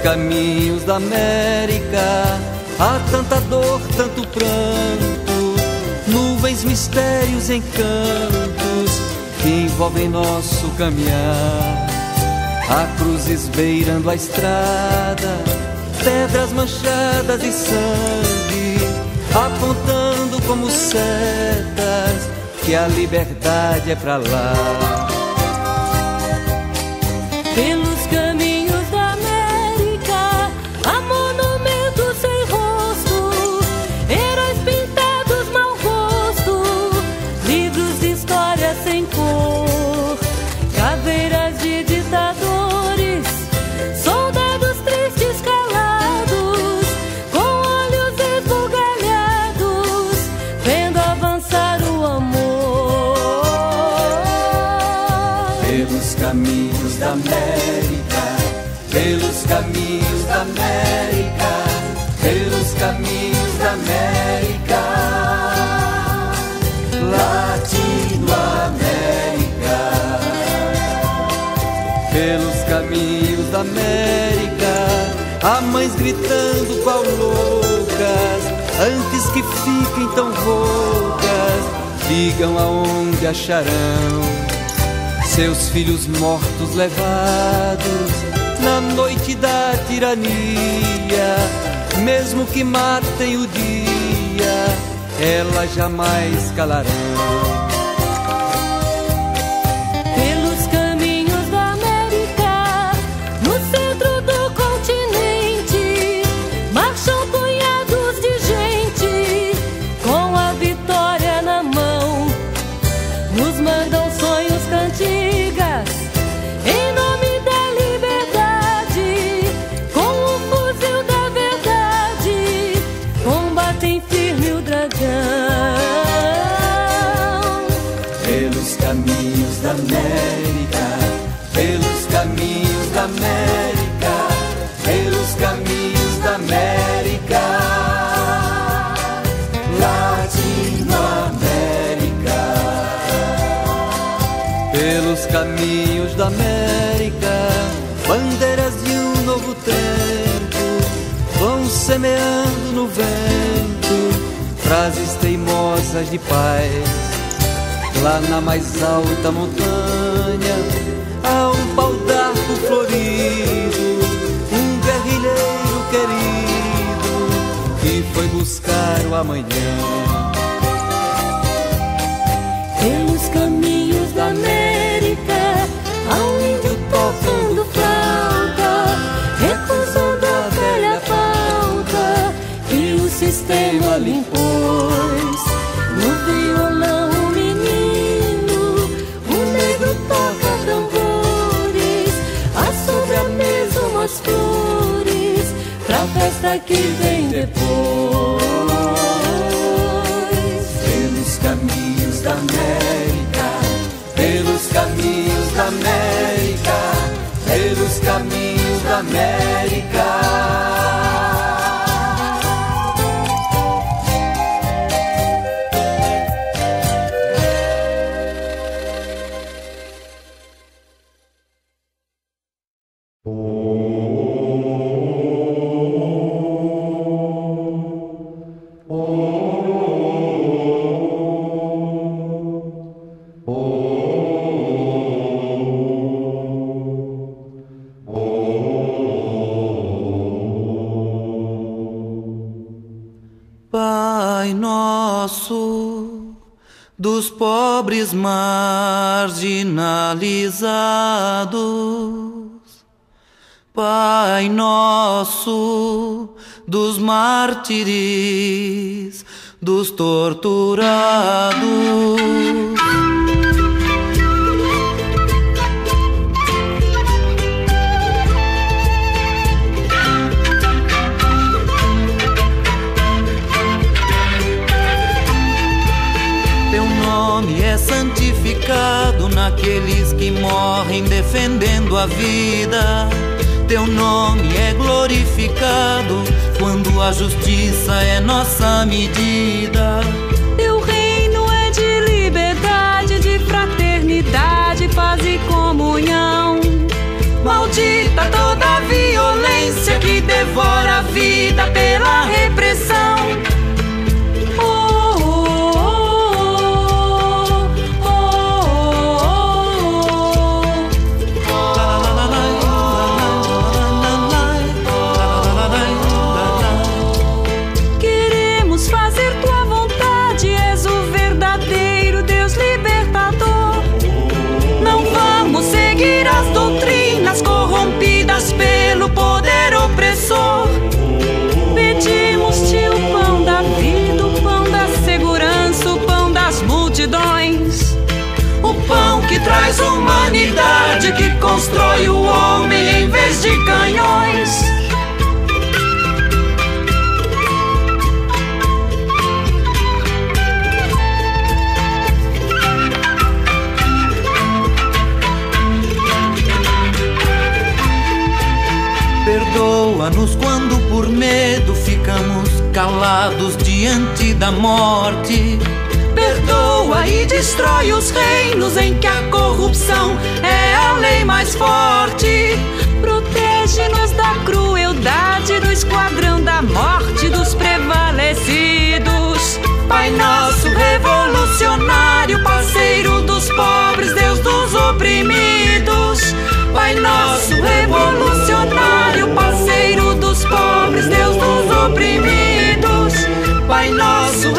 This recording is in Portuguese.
caminhos da América há tanta dor, tanto pranto, nuvens, mistérios, encantos que envolvem nosso caminhar. Há cruzes beirando a estrada, pedras manchadas de sangue, apontando como setas que a liberdade é pra lá. Pelos caminhos da América há monumentos sem rosto, heróis pintados mau gosto, livros de história sem cor, caveiras de ditadores, soldados tristes calados, com olhos esbugalhados, vendo avançar o amor. Pelos caminhos da América, pelos caminhos da América, pelos caminhos da América, Latinoamérica. Pelos caminhos da América, há mães gritando qual loucas, antes que fiquem tão roucas, digam aonde acharão seus filhos mortos levados na noite da tirania. Mesmo que matem o dia, elas jamais calarão. Pelos caminhos da América, no centro do continente, marcham punhados de gente com a vitória na mão. Nos mandam sonhos, cantigas, em nome da liberdade, com o fuzil da verdade, combatem firme o dragão. Pelos caminhos da América, pelos caminhos da América, pelos caminhos da América, Latinoamérica. Pelos caminhos da América, bandeiras de um novo tempo vão semeando no vento frases teimosas de paz. Lá na mais alta montanha há um pau-d'arco florido, um guerrilheiro querido que foi buscar o amanhã. Pelos caminhos da América, há um índio tocando flauta, recusando a velha pauta que o sistema lhe impôs. No violão o menino, o negro toca tambores, assombra a mesa umas flores pra festa que vem depois. Pelos caminhos da América, pelos caminhos da América, pelos caminhos da América. Pai nosso, dos pobres marginalizados, Pai nosso, dos mártires, dos torturados. É santificado naqueles que morrem defendendo a vida. Teu nome é glorificado quando a justiça é nossa medida. Teu reino é de liberdade, de fraternidade, paz e comunhão. Maldita toda a violência que devora a vida pela repressão. Queremos fazer tua vontade, és o verdadeiro Deus libertador. Não vamos seguir as doutrinas corrompidas pelo poder opressor. Pedimos-te o pão da vida, o pão da segurança, o pão das multidões. O pão que traz humanidade, que constrói o homem em vez de canhões. Perdoa-nos quando por medo ficamos calados diante da morte. Perdoa e destrói os reinos em que a corrupção é a lei mais forte. Protege-nos da crueldade, do esquadrão da morte dos prevalecidos. Pai nosso revolucionário, parceiro dos pobres, Deus dos oprimidos. Pai nosso revolucionário, parceiro dos pobres, Deus dos oprimidos. Pai nosso